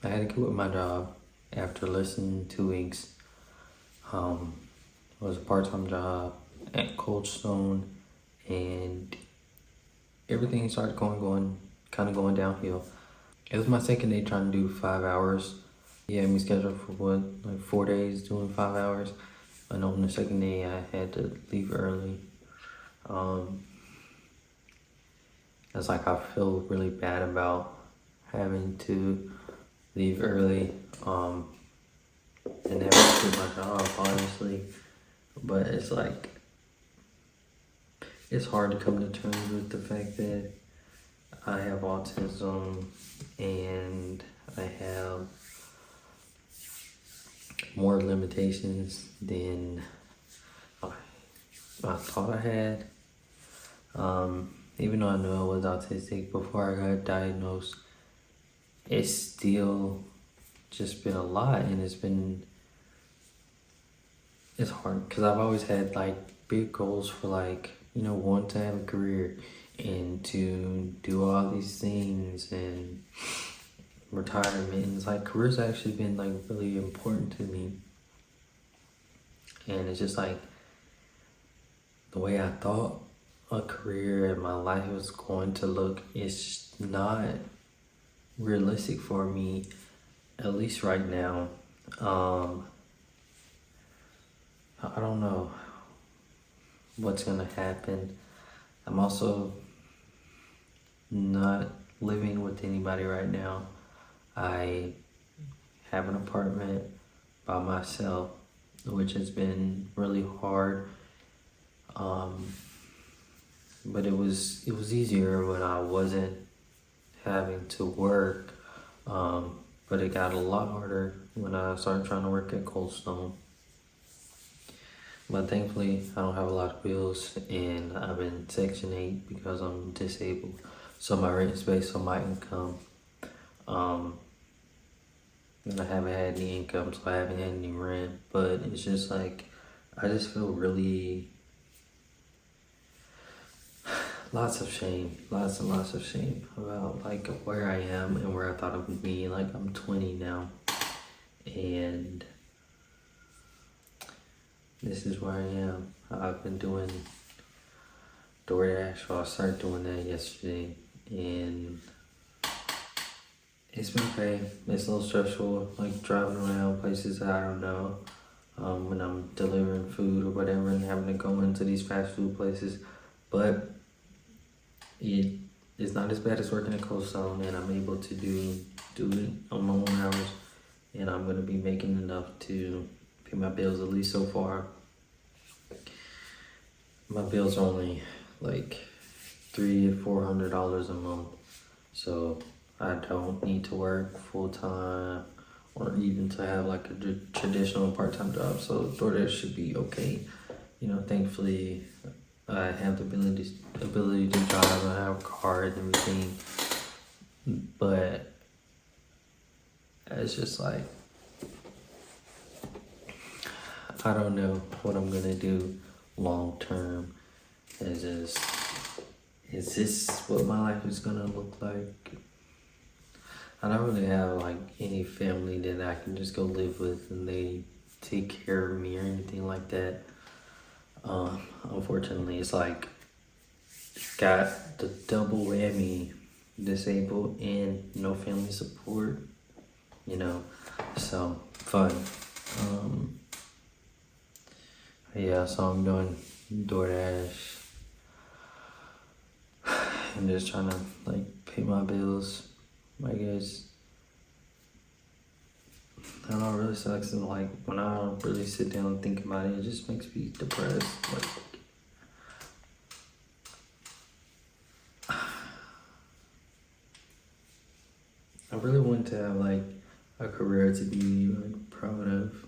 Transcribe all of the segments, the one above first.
I had to quit my job after less than 2 weeks. It was a part-time job at Cold Stone, and everything started kind of going downhill. It was my second day trying to do 5 hours. He had me scheduled for like 4 days doing 5 hours. And on the second day, I had to leave early. It's like I feel really bad about having to leave early and having to quit my job, honestly. But it's like, it's hard to come to terms with the fact that I have autism and I have more limitations than I thought I had. Even though I knew I was autistic before I got diagnosed, it's still just been a lot, and it's hard because I've always had like big goals for like, want to have a career and to do all these things and retirement. And it's like career's actually been like really important to me. And it's just like the way I thought a career and my life was going to look is just not realistic for me, at least right now. I don't know what's gonna happen. I'm also not living with anybody right now. I have an apartment by myself, which has been really hard. But it was easier when I wasn't having to work. But it got a lot harder when I started trying to work at Cold Stone. But thankfully, I don't have a lot of bills, and I'm in Section 8 because I'm disabled. So my rent is based on my income. And I haven't had any income, so I haven't had any rent. But it's just like, I just feel really lots of shame, lots and lots of shame about like where I am and where I thought I would be. Like, I'm 20 now, and this is where I am. I've been doing DoorDash. Well, I started doing that yesterday, and it's been okay. It's a little stressful, like driving around places that I don't know, when I'm delivering food or whatever, and having to go into these fast food places. But it is not as bad as working at Cold Stone, and I'm able to do it on my own hours, and I'm gonna be making enough to pay my bills, at least so far. My bills are only like $300 to $400 a month, so I don't need to work full time or even to have like a traditional part-time job. So DoorDash should be okay. Thankfully, I have the ability to drive. I have a car and everything, but it's just like, I don't know what I'm gonna do long term. Is this what my life is gonna look like? I don't really have like any family that I can just go live with and they take care of me or anything like that. Unfortunately, it's like got the double whammy, disabled and no family support, so fun. Yeah, so I'm doing DoorDash. I'm just trying to like pay my bills, I guess. I don't know, it really sucks, and like when I don't really sit down and think about it, it just makes me depressed. Like, I really want to have like a career to be like proud of,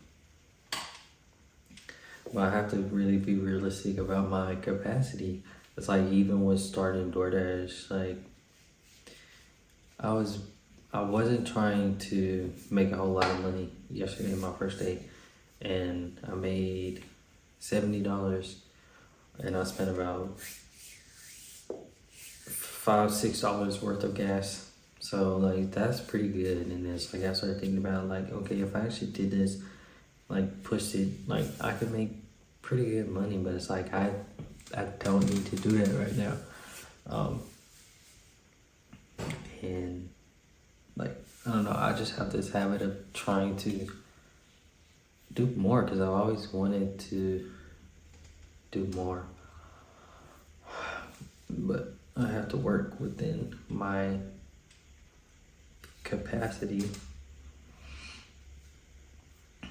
but I have to really be realistic about my capacity. It's like, even with starting DoorDash, like I wasn't trying to make a whole lot of money yesterday, my first day, and I made $70, and I spent about $5-6 worth of gas So like that's pretty good. And it's like I started thinking about like, okay, if I actually did this, like pushed it, like I could make pretty good money, but it's like I don't need to do that right now. And like I don't know, I just have this habit of trying to do more because I've always wanted to do more, but I have to work within my capacity. I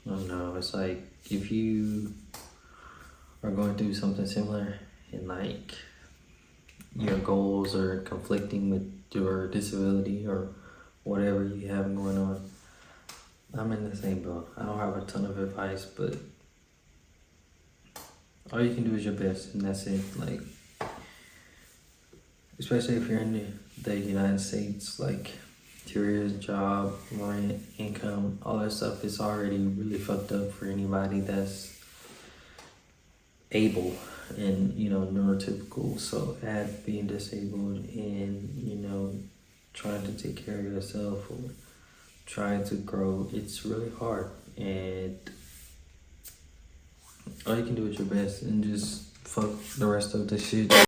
don't know, it's like if you are going through something similar and like your goals are conflicting with your disability or whatever you have going on, I'm in the same boat. I don't have a ton of advice, but all you can do is your best, and that's it. Like, especially if you're in the United States, like your job, rent, income, all that stuff is already really fucked up for anybody that's able and, you know, neurotypical. So add being disabled and, you know, trying to take care of yourself or trying to grow, it's really hard. And all you can do is your best and just fuck the rest of the shit.